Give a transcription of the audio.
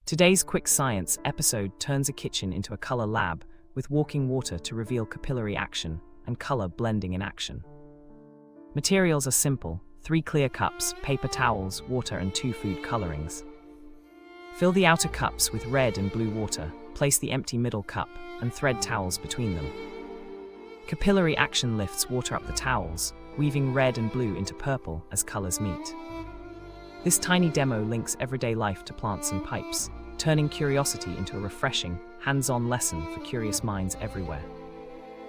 Today's Quick Science episode turns a kitchen into a color lab with walking water to reveal capillary action and color blending in action. Materials are simple: 3 clear cups, paper towels, water, and 2 food colorings. Fill the outer cups with red and blue water, place the empty middle cup, and thread towels between them. Capillary action lifts water up the towels, weaving red and blue into purple as colors meet. This tiny demo links everyday life to plants and pipes, turning curiosity into a refreshing, hands-on lesson for curious minds everywhere.